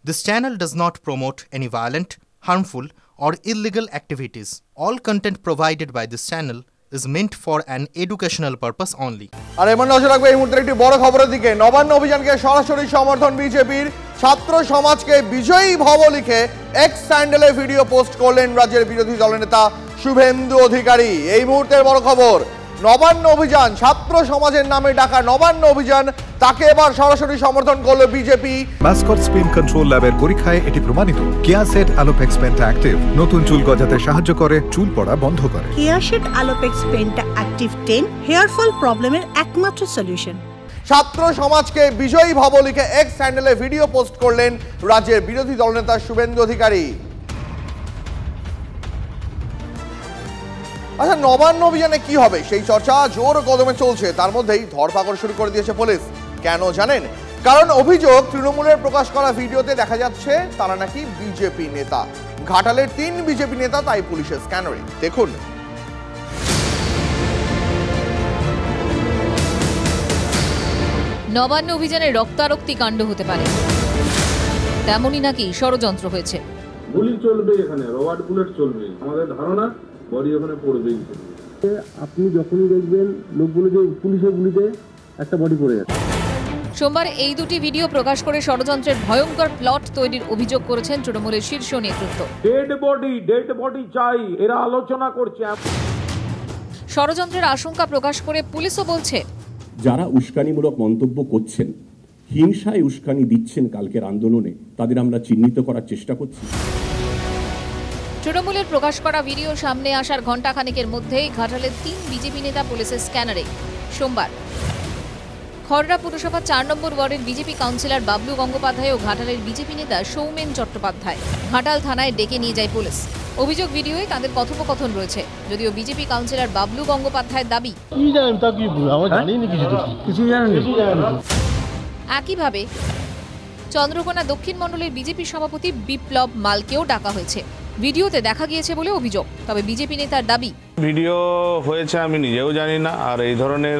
This channel does not promote any violent, harmful, or illegal activities. All content provided by this channel is meant for an educational purpose only. আর এমন নজর রাখবে এই মুহূর্তে একটি বড় খবরের দিকে। নবান্ন অভিযানকে সরাসরি সমর্থন বিজেপির। ছাত্র সমাজকে বিজয়ী ভব লিখে এক্স স্যান্ডেলে ভিডিও পোস্ট করলেন রাজ্যের বিরোধী দলনেতা শুভেন্দু অধিকারী। এই মুহূর্তের বড় খবর, নবান্ন অভিযান, ছাত্র সমাজের নামে ডাকা নবান্ন অভিযান, তাকে এবার সরাসরি সমর্থন করলো বিজেপি। মাসকট স্পিন কন্ট্রোল ল্যাবের পরীক্ষায় এটি প্রমাণিত। কেয়াসেট আলোপেক্স পেন্টা অ্যাক্টিভ নতুন চুল গজাতে সাহায্য করে, চুল পড়া বন্ধ করে। কেয়াসেট আলোপেক্স পেন্টা অ্যাক্টিভ 10 হেয়ার ফল প্রবলেমের একমাত্র সলিউশন। ছাত্র সমাজকে বিজয়ী ভব লিখে এক্স স্যান্ডেলে ভিডিও পোস্ট করলেন রাজ্যের বিরোধী দলনেতা শুভেন্দু অধিকারী। আচ্ছা, নবান্ন অভিযানে কি হবে সেই চর্চা জোর কদমে চলছে। তার মধ্যেই ধরপাকড় শুরু করে দিয়েছে পুলিশ। কেন জানেন? কারণ অভিযোগ, তৃণমূলের প্রকাশ করা ভিডিওতে দেখা যাচ্ছে তারা নাকি বিজেপি নেতা। ঘাটালের 3 বিজেপি নেতা তাই পুলিশের স্ক্যানারে। দেখুন। নবান্ন অভিযানে রক্তারক্তি কাণ্ড হতে পারে, তেমনই নাকি ষড়যন্ত্র হয়েছে। গুলি চলবে, এখানে রবার্ট বুলেট চলবে। আমাদের ধারণা বডি ওখানে পড়বেই। আপনি যখনই দেখবেন লোকগুলো যে পুলিশের গুলিতে একটা বডি পড়ে যাচ্ছে। সোমবার এই দুটি ভিডিও প্রকাশ করে ষড়যন্ত্রের ভয়ঙ্কর প্লট তৈরির অভিযোগ করেছেন তৃণমূলের শীর্ষ নেতৃত্ব। ডেড বডি চাই, এরা আলোচনা করছে। ষড়যন্ত্রের আশঙ্কা প্রকাশ করে পুলিশও বলছে, যারা উস্কানিমূলক মন্তব্য করছেন, হিংসায় উস্কানি দিচ্ছেন কালকের আন্দোলনে, তাদের আমরা চিহ্নিত করার চেষ্টা করছি। তৃণমূলের প্রকাশ করা ভিডিও সামনে আসার ঘণ্টাখানেকের মধ্যেই ঘাটালের 3 বিজেপি নেতা পুলিশের স্ক্যানারে। সোমবার খড়রা পুরসভা 4 নম্বর ওয়ার্ডের বিজেপি কাউন্সিলর বাবলু গঙ্গোপাধ্যায় ও ঘাটালের বিজেপি নেতা সৌমেন চট্টোপাধ্যায় ঘাটাল থানায় ডেকে নিয়ে যায় পুলিশ। অভিযোগ, ভিডিওয়ে তাদের কথোপকথন রয়েছে। যদিও বিজেপি কাউন্সিলর বাবলু গঙ্গোপাধ্যায়ের দাবি, একইভাবে চন্দ্রকোনা দক্ষিণ মণ্ডলের বিজেপি সভাপতি বিপ্লব মালকেও ডাকা হয়েছে। ভিডিওতে দেখা গিয়েছে বলে অভিযোগ, তবে বিজেপি নেতার দাবি, ভিডিও হয়েছে আমি নিজেও জানি না। আর এই ধরনের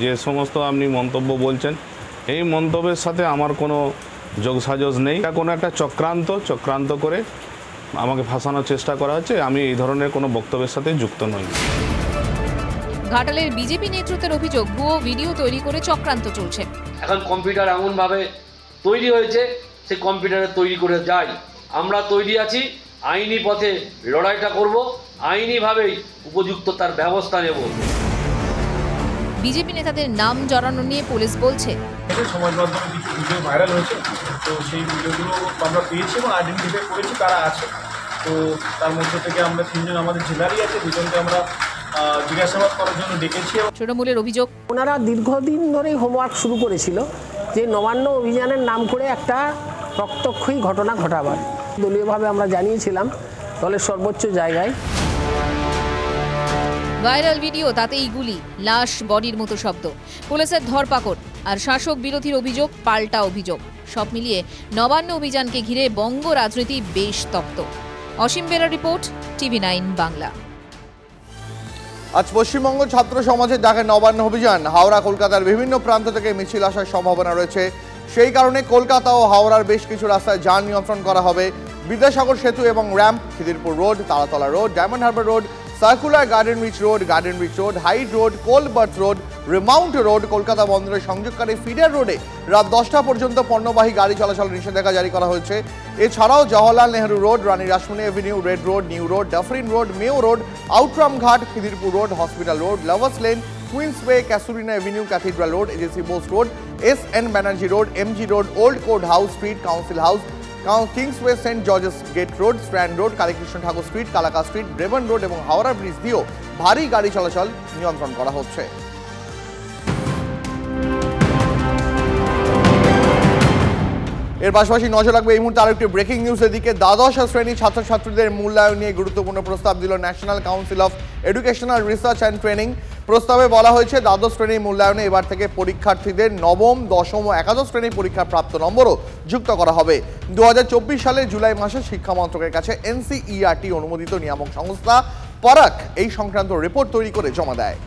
যে সমস্ত আপনি মন্তব্য বলছেন, এই মন্তব্যের সাথে আমার কোনো যোগসাজশ নেই। এটা কোনো একটা চক্রান্ত করে আমাকে ফাঁসানোর চেষ্টা করা হচ্ছে। আমি এই ধরনের কোনো বক্তব্যের সাথে যুক্ত নই। ঘাটালের বিজেপি নেতৃত্বের অভিযোগ, ভুয়ো ভিডিও তৈরি করে চক্রান্ত চলছে। এখন কম্পিউটার এমনভাবে তৈরি হয়েছে, সে কম্পিউটারে তৈরি করে যায়। আমরা তৈরি আছি, আইনি পথে লড়াইটা করব, আইনিভাবেই উপযুক্ত তার ব্যবস্থা নেব। বিজেপি নেতাদের নাম জড়ানো নিয়ে পুলিশ বলছে, সমাজ মাধ্যমে কিছু ভিডিও ভাইরাল হয়েছে, তো সেই ভিডিওগুলো আমরা পেয়েছি এবং আইডেন্টিফাই করেছি কারা আছে। তো তার মধ্যে থেকে আমরা 3 জন আমাদের জেলারই আছে, 2 জনকে আমরা জিজ্ঞাসাবাদ করার জন্য ডেকেছি। তৃণমূলের অভিযোগ, ওনারা দীর্ঘদিন ধরেই হোমওয়ার্ক শুরু করেছিল যে নবান্ন অভিযানের নাম করে একটা রক্তক্ষয়ী ঘটনা ঘটাবার। দলীয়ভাবে আমরা জানিয়েছিলাম দলের সর্বোচ্চ জায়গায়। ভাইরাল ভিডিও, তাতেই গুলি, লাশ, বডির মতো শব্দ, পুলিশের ধরপাকড় আর শাসক বিরোধীর অভিযোগ, পাল্টা অভিযোগ। সব মিলিয়ে নবান্ন অভিযানকে ঘিরে বঙ্গ রাজনীতি বেশ তপ্ত। অসীম বেরার রিপোর্ট, TV9 বাংলা। আজ পশ্চিমবঙ্গ ছাত্র সমাজের ডাকে নবান্ন অভিযান। হাওড়া, কলকাতার বিভিন্ন প্রান্ত থেকে মিছিল আসার সম্ভাবনা রয়েছে। সেই কারণে কলকাতা ও হাওড়ার বেশ কিছু রাস্তায় যান নিয়ন্ত্রণ করা হবে। বিদ্যাসাগর সেতু এবং ramp, Khidirpur road, Taratala road, diamond harbour road, circular garden reach road, Hyde road, Coalberth road, remount road, Kolkata বন্দরের সংযোগকারী ফিডার রোডে রাত 10টা পর্যন্ত পণ্যবাহী গাড়ি চলাচল নিষেধাজ্ঞা জারি করা হয়েছে। এছাড়াও Jawaharlal Nehru road, Rani Rashmoni avenue, Red road, New road, Dufferin road, Mayo road, Outram Ghat, Khidirpur road, hospital road, lovers lane, Queensway, casuarina avenue, cathedral road, এজেন্সি Bose road, SN Banerjee road, MG road, old court house street, council house, Kingsway, Saint George's gate road, Strand road, Kalikrishna Thakur street, কালাকা street, Brabourne road এবং Howrah bridge দিয়েও ভারী গাড়ি চলাচল নিয়ন্ত্রণ করা হচ্ছে। এর পাশাপাশি নজর রাখবে এই মুহূর্তে আরেকটি ব্রেকিং নিউজের দিকে। দ্বাদশ শ্রেণী ছাত্রছাত্রীদের মূল্যায়ন নিয়ে গুরুত্বপূর্ণ প্রস্তাব দিল national council of educational research and training. প্রস্তাবে বলা হয়েছে, দ্বাদশ শ্রেণীর মূল্যায়নে এবার থেকে পরীক্ষার্থীদের নবম, দশম ও একাদশ শ্রেণীর পরীক্ষার প্রাপ্ত নম্বরও যুক্ত করা হবে। 2024 সালের জুলাই মাসে শিক্ষা মন্ত্রকের কাছে NCERT অনুমোদিত নিয়ামক সংস্থা পরাক এই সংক্রান্ত রিপোর্ট তৈরি করে জমা দেয়।